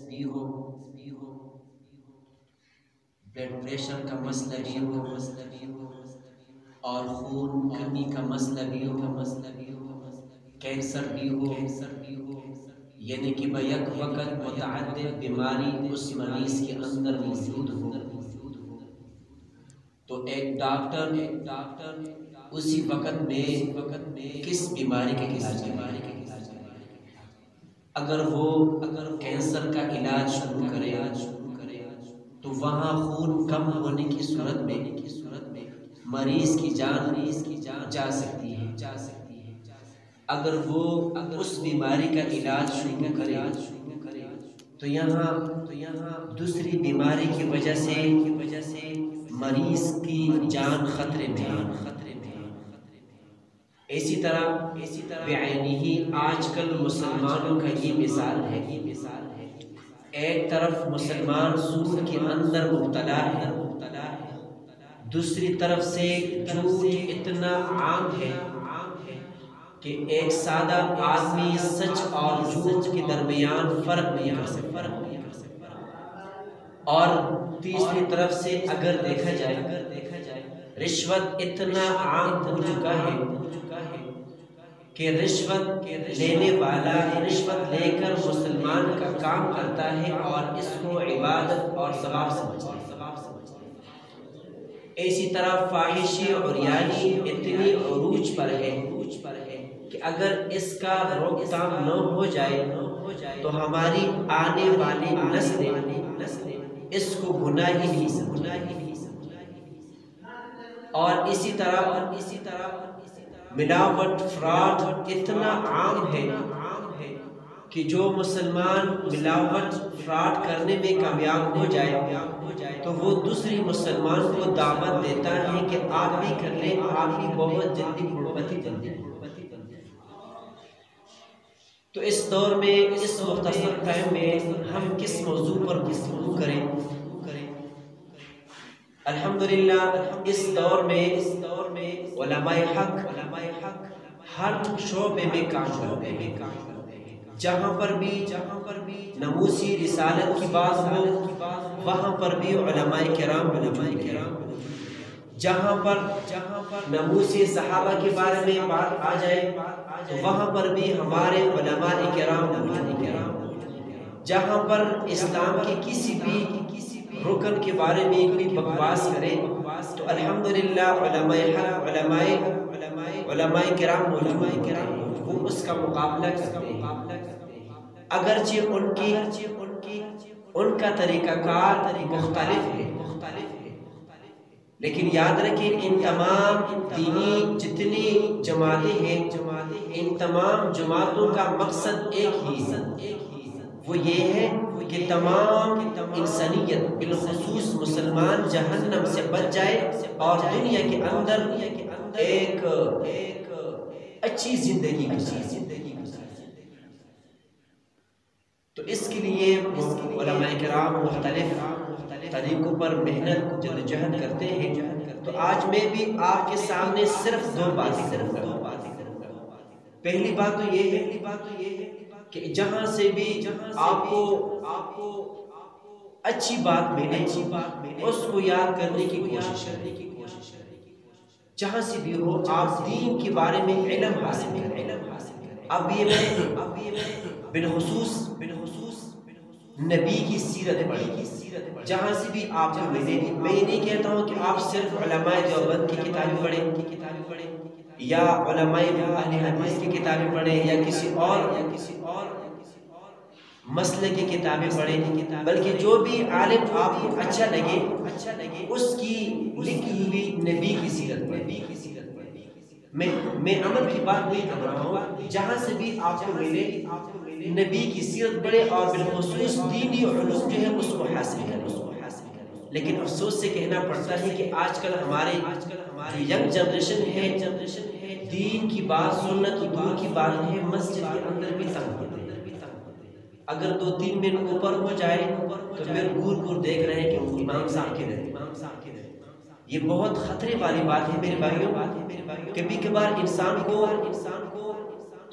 بھی ہو، blood pressure کا مسئلہ بھی ہو، اور خون کمی کا مسئلہ بھی ہو، کینسر بھی ہو، یعنی کہ بیک وقت متعدد بیماری اس مریض کے اندر موجود ہو، تو ایک ڈاکٹر اسی وقت میں کس بیماری کا علاج کرے؟ اگر کینسر کا علاج شروع کرے تو وہاں خون کم ہونے کی صورت میں مریض کی جان جا سکتی ہے۔ اگر وہ اس بیماری کا علاج شروع کرے تو یہاں دوسری بیماری کی وجہ سے مریض کی جان خطرے میں ہے۔ اسی طرح بعینی آج کل مسلمانوں کا یہ مثال ہے، ایک طرف مسلمان سود کے اندر مبتلا ہے، دوسری طرف سے جھوٹ اتنا عام ہے کہ ایک سادہ آدمی سچ اور جھوٹ کے درمیان فرق نہیں کر سکتا، اور تیسری طرف سے اگر دیکھا جائے رشوت اتنا عام ہو چکا ہے کہ رشوت لینے والا رشوت لے کر مسلمان کا کام کرتا ہے اور اس کو عبادت اور ثواب سمجھتا ہے۔ اسی طرح فاحشی اور عریانی اتنی عروج پر ہے کہ اگر اس کا روک تھام نہ ہو جائے تو ہماری آنے والی نسلیں اس کو گناہ ہی نہیں سمجھیں۔ اور اسی طرح ملاوٹ فراڈ اتنا عام ہے کہ جو مسلمان ملاوٹ فراڈ کرنے میں کامیاب ہو جائے تو وہ دوسری مسلمان کو دعوت دیتا ہے کہ آپ بھی کر لیں، آپ بھی بہت جلدی پڑوپتی بن جائیں۔ تو اس دور میں اس مختصر ٹائم میں ہم کس موضوع پر گفتگو کریں؟ الحمدللہ اس دور میں علماء حق ہر شعبے میں کام کرتے ہیں، جہاں پر بھی نموسی رسالت کی بات ہو وہاں پر بھی علماء کرام جہاں پر نموسی صحابہ کے بارے میں بات آ جائے تو وہاں پر بھی ہمارے علماء کرام جہاں پر اسلام کے کسی بھی رکن کے بارے میں کوئی بکواس کرے تو الحمدللہ علماء کرام وہ اس کا مقابلہ کرتے ہیں، اگرچہ ان کا طریقہ کار مختلف ہے، لیکن یاد رکھیں ان تمام دینی جتنی جماعتیں ہیں ان تمام جماعتوں کا مقصد ایک ہی ہے، وہ یہ ہے کہ تمام انسانیت بالخصوص مسلمان جہنم سے بچ جائے اور دنیا کے اندر ایک اچھی زندگی گزارے۔ تو اس کے لیے علماء کرام مختلف طریقوں پر محنت جدوجہد کرتے ہیں، تو آج میں بھی آپ کے سامنے صرف دو باتیں کروں گا۔ پہلی بات تو یہ ہے کہ جہاں سے بھی آپ کو اچھی بات ملے اس کو یاد کرنے کی کوشش کریں، جہاں سے بھی ہو آپ دین کے بارے میں علم حاصل کریں۔ اب یہ میں بالخصوص نبی کی سیرت پڑھی، جہاں سے بھی آپ کو ملے، میں یہ نہیں کہتا ہوں کہ آپ صرف علماء دیوبند کی کتابیں پڑھیں یا علماء اہل حدیث کی کتابیں پڑھیں یا کسی اور مسئلے کی کتابیں پڑھیں، بلکہ جو بھی عالم آپ کو اچھا لگے اس کی لکھی ہوئی نبی کی سیرت پڑھیں۔ میں عمل کی بات نہیں کر رہا ہوں، جہاں سے بھی آپ کو ملے نبی کی سیرت پڑھے اور بالخصوص دینی علوم جو ہے اس کو حاصل کریں۔ لیکن افسوس سے کہنا پڑتا ہے کہ آج کل ہمارے ینگ جنریشن ہے دین کی بات سنت کی دور کی بات ہے، مسجد کے اندر بھی تنگ ہوتے ہیں، اگر 2-3 منٹ اوپر ہو جائے تو پھر گور دیکھ رہے ہیں کہ امام صاحب کے رہے۔ یہ بہت خطرے والی بات ہے میرے بھائیوں، کبھی کبھار انسان کو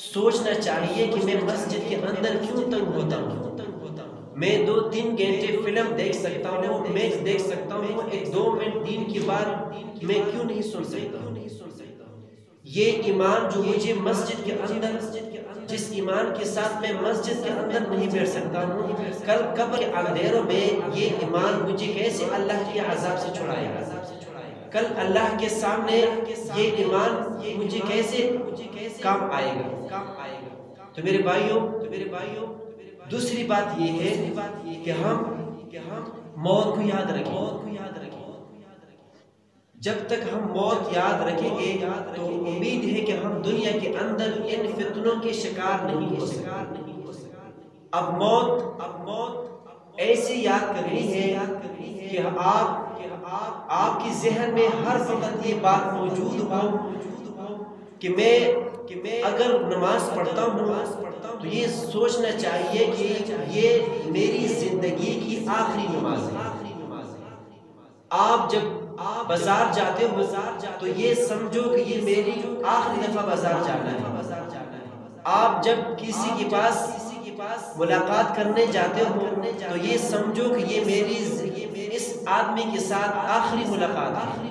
سوچنا چاہیے کہ میں مسجد کے اندر کیوں تنگ ہوتا ہوں، میں 2-3 گھنٹے فلم دیکھ سکتا ہوں، میچ دیکھ سکتا ہوں، 1-2 منٹ دین کی بات میں کیوں نہیں سن سکتا ہوں؟ یہ ایمان جو مجھے مسجد کے اندر، جس ایمان کے ساتھ میں مسجد کے اندر نہیں بیٹھ سکتا ہوں، کل قبر کے اندھیروں میں یہ ایمان مجھے کیسے اللہ کے عذاب سے چھڑائے گا؟ کل اللہ کے سامنے یہ ایمان مجھے کیسے کام آئے گا؟ تو میرے بھائیوں، دوسری بات یہ ہے کہ ہم موت کو یاد رکھیں۔ جب تک ہم موت یاد رکھیں گے تو امید ہے کہ ہم دنیا کے اندر ان فتنوں کے شکار نہیں ہو سکتے۔ اب موت ایسی یاد کرنی ہے کہ آپ کی ذہن میں ہر وقت یہ بات موجود ہو کہ میں اگر نماز پڑھتا ہوں تو یہ سوچنا چاہیے کہ یہ میری زندگی کی آخری نماز ہے۔ آپ جب بازار جاتے ہو تو یہ سمجھو کہ یہ میری آخری دفعہ بازار جانا ہے۔ آپ جب کسی کے پاس ملاقات کرنے جاتے ہو تو یہ سمجھو کہ یہ میری اس آدمی کے ساتھ آخری ملاقات ہے۔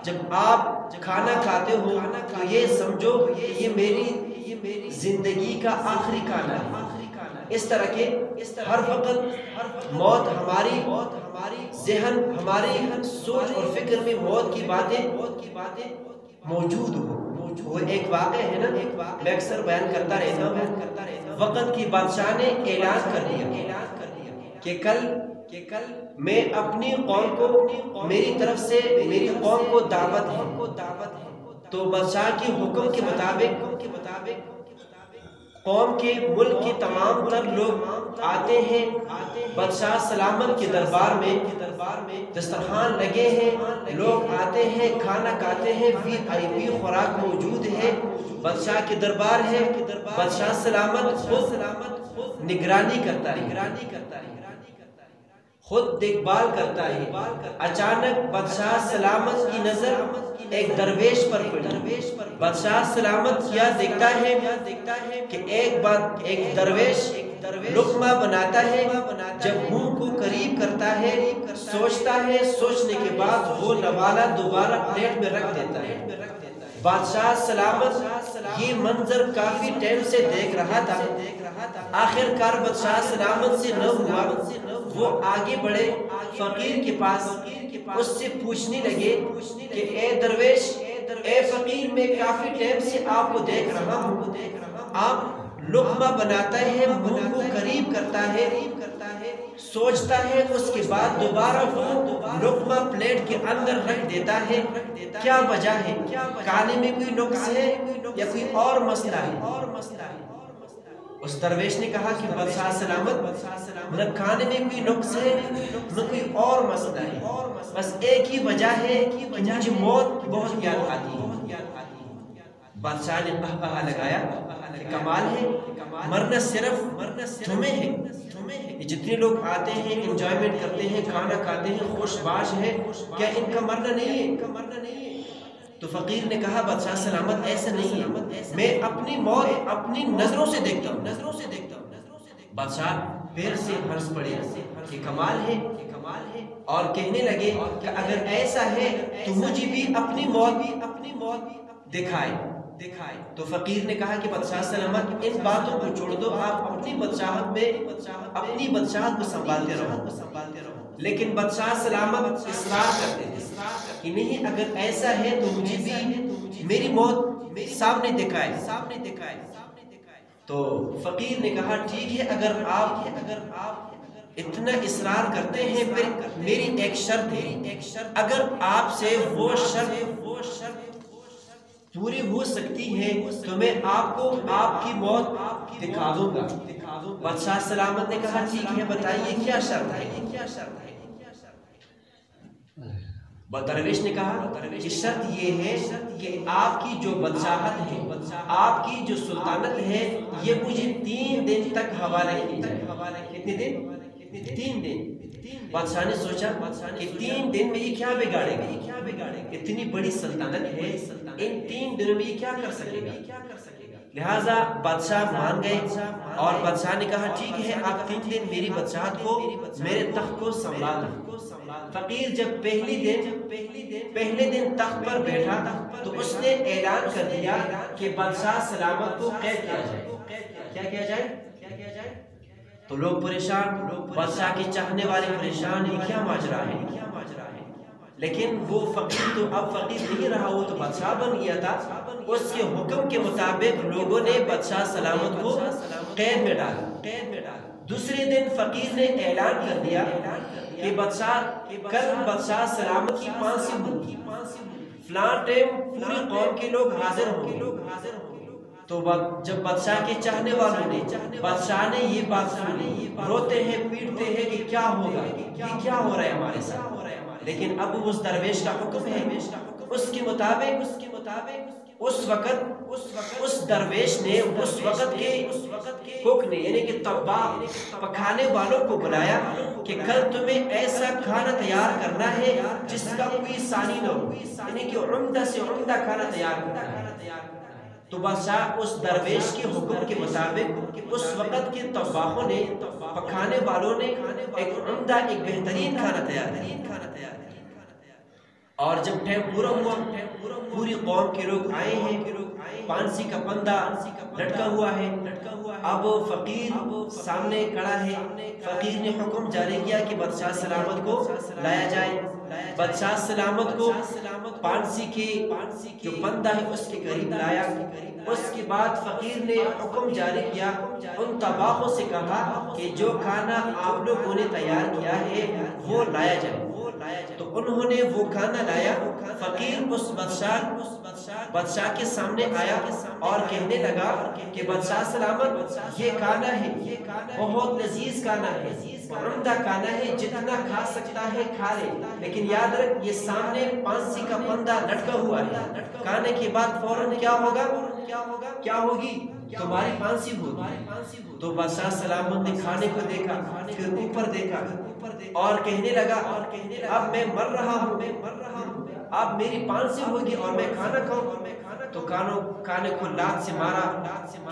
جب آپ کھانا کھاتے ہو تو یہ سمجھو کہ یہ میری زندگی کا آخری کھانا ہے۔ اس طرح کے ہر وقت موت ہماری ذہن، ہماری سوچ اور فکر میں موت کی باتیں موجود ہو۔ وہ ایک واقعہ ہے نا، میں اکثر بیان کرتا رہتا ہوں۔ وقت کی بادشاہ نے اعلان کر دیا کہ کل میں اپنی قوم کو، میری طرف سے میری قوم کو دعوت ہے۔ تو بادشاہ کے حکم کے مطابق قوم کے ملک کے تمام تر لوگ آتے ہیں بادشاہ سلامت کے دربار میں، دسترخوان لگے ہیں، لوگ آتے ہیں، کھانا کھاتے ہیں، VIP خوراک موجود ہے، بادشاہ کے دربار ہے، بادشاہ سلامت خود نگرانی کرتا ہے، خود دیکھ بھال کرتا ہے۔ اچانک بادشاہ سلامت کی نظر ایک درویش پر پڑی۔ بادشاہ سلامت کیا دیکھتا ہے کہ ایک درویش لقمہ بناتا ہے، جب منہ کو قریب کرتا ہے، سوچتا ہے، سوچنے کے بعد وہ نوالا دوبارہ پلیٹ میں رکھ دیتا ہے۔ بادشاہ سلامت یہ منظر کافی ٹائم سے دیکھ رہا تھا۔ آخر کار بادشاہ سلامت سے نہ ہوا، وہ آگے بڑھے فقیر کے پاس، اس سے پوچھنے لگے کہ اے درویش، اے فقیر، میں کافی ٹائم سے آپ کو دیکھ رہا ہوں، آپ لقمہ بناتا ہے، منہ کو قریب کرتا ہے، سوچتا ہے، اس کے بعد دوبارہ وہ لقمہ پلیٹ کے اندر رکھ دیتا ہے، کیا وجہ ہے؟ کھانے میں کوئی نقص ہے یا کوئی اور مسئلہ ہے؟ اس درویش نے کہا کہ بادشاہ سلامت، نہ کھانے میں کوئی نقص ہے نہ کوئی اور مسئلہ ہے، بس ایک ہی وجہ ہے کہ مجھے موت بہت یاد آتی ہے۔ بادشاہ نے کہا لگایا کہ کمال ہے، مرنا صرف تمہیں ہے۔ جتنے لوگ آتے ہیں، انجوائمنٹ کرتے ہیں، کھانا کھاتے ہیں، خوش باش ہے، کیا ان کا مرنا نہیں ہے؟ تو فقیر نے کہا بادشاہ سلامت ایسا نہیں ہے، میں اپنی موت اپنی نظروں سے دیکھتا ہوں۔ بادشاہ پھر سے ہنس پڑے کہ کمال ہے، اور کہنے لگے کہ اگر ایسا ہے تو مجھے بھی اپنی موت دکھائے۔ تو فقیر نے کہا کہ بادشاہ سلامت ان باتوں کو چھوڑ دو، آپ اپنی بادشاہت کو سنبھالتے رہو۔ لیکن بادشاہ سلامت اصرار کرتے تھے کہ نہیں، اگر ایسا ہے تو مجھے بھی میری موت سامنے دکھائے۔ تو فقیر نے کہا ٹھیک ہے، اگر آپ اتنا اصرار کرتے ہیں، پھر میری ایک شرط ہے، اگر آپ سے وہ شرط پوری ہو سکتی ہے تو میں آپ کو آپ کی موت دکھا دوں گا۔ بادشاہ سلامت نے کہا ٹھیک ہے، بتائیے کیا شرط ہے؟ درویش نے کہا کہ شرط یہ ہے کہ آپ کی جو بادشاہت ہے، آپ کی جو سلطنت ہے، یہ مجھے 3 دن تک حوالے کی جائے۔ کتنے دن؟ 3 دن۔ بادشاہ نے سوچا کہ 3 دن میں یہ کیا بگاڑے گا؟ اتنی بڑی سلطنت ہے، ان 3 دنوں میں یہ کیا کر سکے گا؟ لہٰذا بادشاہ مان گئے اور بادشاہ نے کہا ٹھیک ہے آپ 3 دن میری بادشاہت کو میرے تخت کو سنبھالنا۔ فقیر جب پہلے دن تخت پر بیٹھا تو اس نے اعلان کر دیا کہ بادشاہ سلامت کو قید کیا جائے۔ کیا کیا جائے؟ تو لوگ پریشان، بادشاہ کے چاہنے والے پریشان، یہ کیا ماجرا ہے؟ لیکن وہ فقیر تو اب فقیر نہیں رہا، وہ تو بادشاہ بن گیا تھا۔ اس کے حکم کے مطابق لوگوں نے بادشاہ سلامت کو قید میں ڈالا۔ دوسرے دن فقیر نے اعلان کر دیا کہ کل بادشاہ سلامت کی پھانسی ہوگی، فلاں ٹائم پوری قوم کے لوگ حاضر ہوں گے۔ تو جب بادشاہ کے چاہنے والوں نے، بادشاہ نے یہ بات سنی، روتے ہیں پیٹتے ہیں کہ کیا ہوگا، یہ کیا ہو رہا ہے ہمارے ساتھ۔ لیکن اب اس درویش کا حکم ہے، اس کے مطابق اس وقت اس درویش نے اس وقت کے کوک نے یعنی کہ طباخ پکانے والوں کو بلایا کہ کل تمہیں ایسا کھانا تیار کرنا ہے جس کا کوئی ثانی نہ ہو، یعنی کہ عمدہ سے عمدہ کھانا تیار کرنا ہے۔ تو بادشاہ اس درویش کے حکم کے مطابق اس وقت کے طباخوں نے، پکانے والوں نے ایک عمدہ، ایک بہترین کھانا تیار کیا۔ اور جب ٹائم پورا ہوا، پوری قوم کے لوگ آئے ہیں، پانسی کا بندہ لٹکا ہوا ہے، اب فقیر سامنے کھڑا ہے۔ فقیر نے حکم جاری کیا کہ بادشاہ سلامت کو لایا جائے۔ بادشاہ سلامت کو پانسی کے جو بندہ ہے اس کے قریب لایا۔ اس کے بعد فقیر نے حکم جاری کیا، ان طباخوں سے کہا کہ جو کھانا آپ لوگوں نے تیار کیا ہے وہ لایا جائے۔ تو انہوں نے وہ کھانا لایا۔ فقیر اس بادشاہ کے سامنے آیا اور کہنے لگا کہ بادشاہ سلامت، یہ کھانا ہے، بہت لذیذ کھانا ہے، عمدہ کھانا ہے، جتنا کھا سکتا ہے کھا لے، لیکن یاد رکھ یہ سامنے پانسی کا بندہ لٹکا ہوا ہے، کھانے کے بعد فوراً کیا ہوگا؟ کیا ہوگی؟ تمہاری پھانسی ہوگی۔ تو بادشاہ سلامت نے کھانے کو دیکھا، پھر اوپر دیکھا اور کہنے لگا اب میں مر رہا ہوں، اب میری پھانسی ہوگی اور میں کھانا کھاؤں۔ تو کھانے کو لات سے مارا،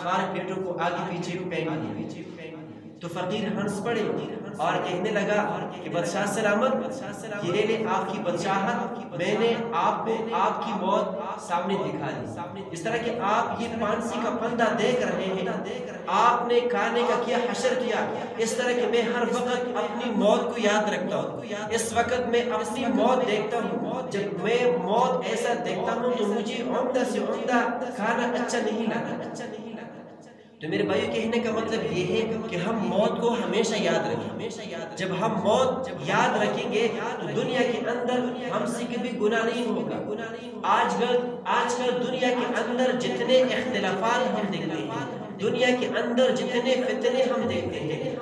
سارے پیٹوں کو آگے پیچھے پھینک دیا۔ تو فقیر ہنس پڑے اور کہنے لگا کہ بادشاہ سلامت، یہ لے آپ کی بادشاہت، میں نے آپ کو آپ کی موت سامنے دکھا دی۔ اس طرح کہ آپ یہ پھانسی کا پھندا دیکھ رہے ہیں، آپ نے کھانے کا کیا حشر کیا، اس طرح کہ میں ہر وقت اپنی موت کو یاد رکھتا ہوں۔ اس وقت میں اپنی موت دیکھتا ہوں، جب میں موت ایسا دیکھتا ہوں تو مجھے عمدہ سے عمدہ کھانا اچھا نہیں لگتا۔ تو میرے بھائیو کہنے کا مطلب یہ ہے کہ ہم موت کو ہمیشہ یاد رکھیں۔ جب ہم موت یاد رکھیں گے تو دنیا کے اندر ہم سے کبھی گناہ نہیں ہوگا۔ آج کل دنیا کے اندر جتنے اختلافات ہم دیکھتے ہیں، دنیا کے اندر جتنے فتنے ہم دیکھتے ہیں،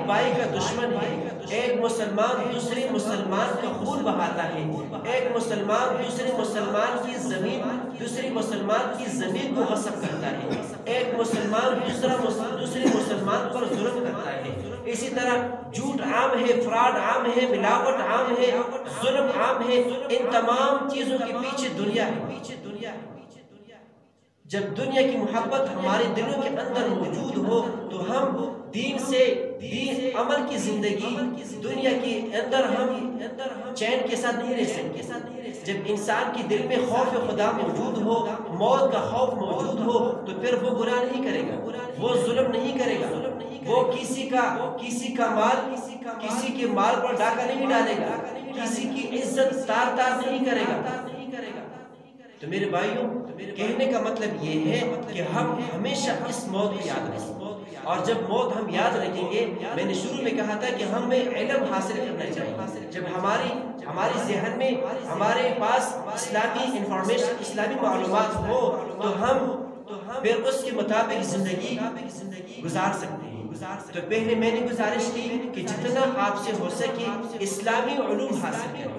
بائی کا دشمن ہے، ایک مسلمان دوسرے مسلمان کا خون بہاتا ہے، ایک مسلمان دوسرے مسلمان کی زمین کو غصب کرتا ہے، ایک مسلمان دوسرے مسلمان پر ظلم کرتا ہے۔ اسی طرح جھوٹ عام ہے، فراڈ عام ہے، ملاوٹ عام ہے، ظلم عام ہے۔ ان تمام چیزوں کے پیچھے دنیا ہے۔ جب دنیا کی محبت ہمارے دلوں کے اندر موجود ہو تو ہم دین عمل کی زندگی دنیا کے اندر ہم چین کے ساتھ نہیں رہ سکتے۔ جب انسان کے دل میں خوف خدا موجود ہو، موت کا خوف موجود ہو، تو پھر وہ گناہ نہیں کرے گا، وہ ظلم نہیں کرے گا، وہ کسی کا مال کسی کے مال پر ڈاکہ نہیں ڈالے گا، کسی کی عزت تار نہیں کرے گا۔ تو میرے بھائیوں کہنے کا مطلب یہ ہے کہ ہم ہمیشہ اس موت کو یاد رکھیں، اور جب موت ہم یاد رکھیں گے، میں نے شروع میں کہا تھا کہ ہمیں علم حاصل کرنا چاہیے۔ جب ہماری ذہن میں ہمارے پاس اسلامی انفارمیشن، اسلامی معلومات ہو تو ہم پھر اس کے مطابق زندگی گزار سکتے ہیں۔ تو پہلے میں نے گزارش کی کہ جتنا آپ سے ہو سکے اسلامی علوم حاصل کریں،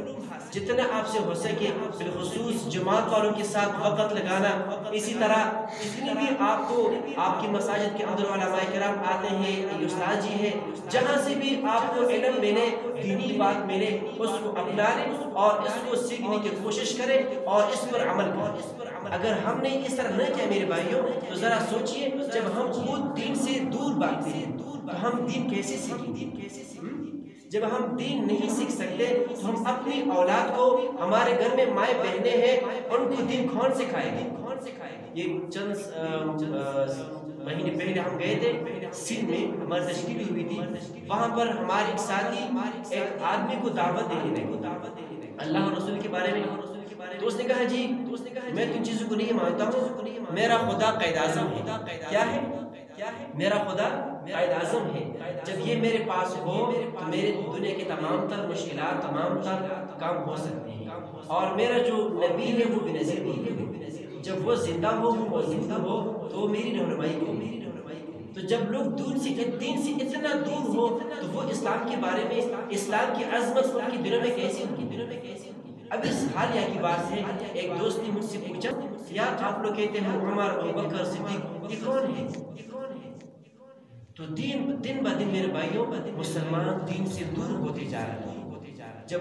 جتنا آپ سے ہو سکے بالخصوص جماعت والوں کے ساتھ وقت لگانا، اسی طرح جتنی بھی آپ کو آپ کی مساجد کے اندر علماء کرام آتے ہیں، استاد جی ہیں، جہاں سے بھی آپ کو علم ملے، دینی بات ملے، اس کو اپنائیں اور اس کو سیکھنے کی کوشش کریں اور اس پر عمل کریں۔ اگر ہم نے اس طرح نہ کیا میرے بھائیوں تو ذرا سوچئے، جب ہم خود دین سے دور بھاگتے ہیں تو ہم دین کیسے سیکھیں گے؟ جب ہم دین نہیں سیکھ سکتے تو ہم اپنی اولاد کو، ہمارے گھر میں مائیں بہنیں ہیں، ان کو دین کون سکھائے گا؟ یہ چند مہینے پہلے ہم گئے تھے سندھ میں، ہماری تشکیل ہوئی تھی، وہاں پر ہمارے ساتھی ایک آدمی کو دعوت دینے لگے اللہ اور رسول کے بارے میں، تو اس نے کہا جی میں تن چیزوں کو نہیں مانتا ہوں، میرا خدا قائد اعظم ہے۔ کیا ہے؟ میرا خدا قائد اعظم ہے، جب یہ میرے پاس ہو تو میرے دنیا کی تمام تر مشکلات، تمام تر کام ہو سکتے ہیں، اور میرا جو نبی ہے وہ بنظیر ہے، جب وہ زندہ ہو، وہ موجود ہو تو میری رہنمائی کو۔ تو جب لوگ دین سے اتنا دور ہو تو وہ اسلام کے بارے میں، اسلام کی عظمت ان کے دلوں میں کیسی ہوگی؟ اب اس حالیہ کی بات ہے، ایک دوست نے مجھ سے پوچھا یار آپ لوگ کہتے ہیں عمر، ابوبکر، صدیق، یہ کون ہے؟ تو دن بہ دن میرے بھائیوں مسلمان دین سے دور ہوتے جا رہے ہیں۔ جب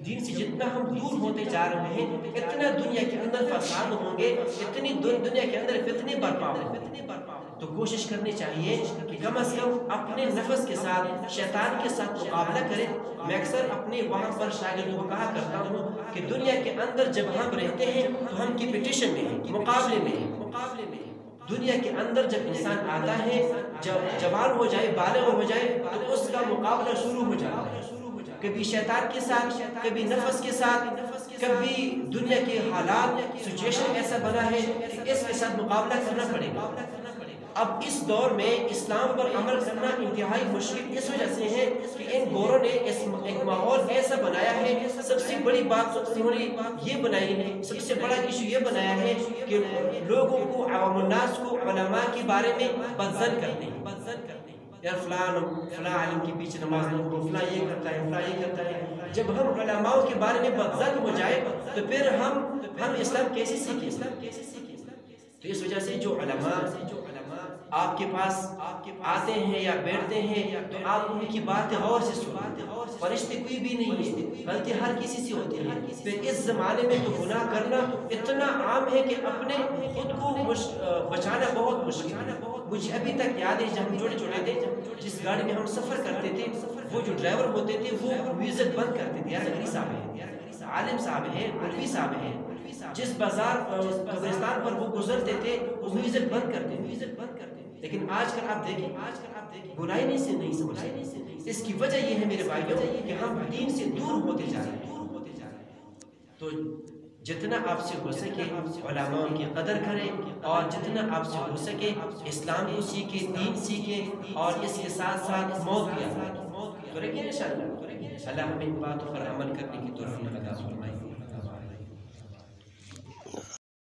دین سے جتنا ہم دور ہوتے جا رہے ہیں اتنا دنیا کے اندر فساد ہوں گے، اتنی دنیا کے اندر فتنے برپا ہوں گے۔ تو کوشش کرنی چاہیے کہ کم از کم اپنے نفس کے ساتھ، شیطان کے ساتھ مقابلہ کریں۔ میں اکثر اپنے وہاں پر شاگردوں کو کہا کرتا ہوں کہ دنیا کے اندر جب ہم رہتے ہیں تو ہم کمپٹیشن میں ہیں، مقابلے میں ہیں۔ دنیا کے اندر جب انسان آتا ہے، جب جوان ہو جائے، بالغ ہو جائے تو اس کا مقابلہ شروع ہو جاتا ہے، کبھی شیطان کے ساتھ، کبھی نفس کے ساتھ، کبھی دنیا کے حالات، سچویشن ایسا بنا ہے کہ اس کے ساتھ مقابلہ کرنا پڑے گا۔ اب اس دور میں اسلام پر عمل کرنا انتہائی مشکل اس وجہ سے ہے کہ ان گوروں نے ایک ماحول ایسا بنایا ہے، سب سے بڑی بات انہوں نے یہ بنائی ہے، سب سے بڑا ایشو یہ بنایا ہے کہ لوگوں کو، عوام الناس کو علماء کے بارے میں بدظن کرتے ہیں۔ یار فلاں عالم کے پیچھے نماز نہیں پڑھو، فلاں یہ کرتا ہے، فلاں یہ کرتا ہے۔ جب ہم علماء کے بارے میں بدظن ہو جائے تو پھر ہم اسلام کیسے سیکھیں؟ تو اس وجہ سے جو علماء آپ کے پاس آتے ہیں یا بیٹھتے ہیں تو آپ ان کی بات غور سے سنیں۔ فرشتے کوئی بھی نہیں ہے، غلطی ہر کسی سے ہوتی ہے۔ پھر اس زمانے میں تو گناہ کرنا اتنا عام ہے کہ اپنے خود کو بچانا بہت مشکل ہے۔ مجھے ابھی تک یاد ہے جب ہم چھوٹے تھے، جس گاڑی میں ہم سفر کرتے تھے وہ جو ڈرائیور ہوتے تھے وہ میوزک بند کرتے تھے، یار غری صاحب ہیں، عالم صاحب ہیں، مولوی صاحب ہیں، جس بازار قبرستان پر وہ گزرتے تھے وہ میوزک بند کرتے تھے۔ لیکن آج کل آپ دیکھیں گناہی نہیں سمجھتے۔ اس کی وجہ یہ ہے میرے بھائیوں کہ ہم دین سے دور ہوتے جا رہے ہیں۔ تو جتنا آپ سے ہو سکے علماء کی قدر کریں، اور جتنا آپ سے ہو سکے اسلام کو سیکھیں، دین سیکھیں، اور اس کے ساتھ ساتھ موت بھی آ تو رکھیں انشاءاللہ۔ اللہ ہمیں ان باتوں پر عمل کرنے کی توفیق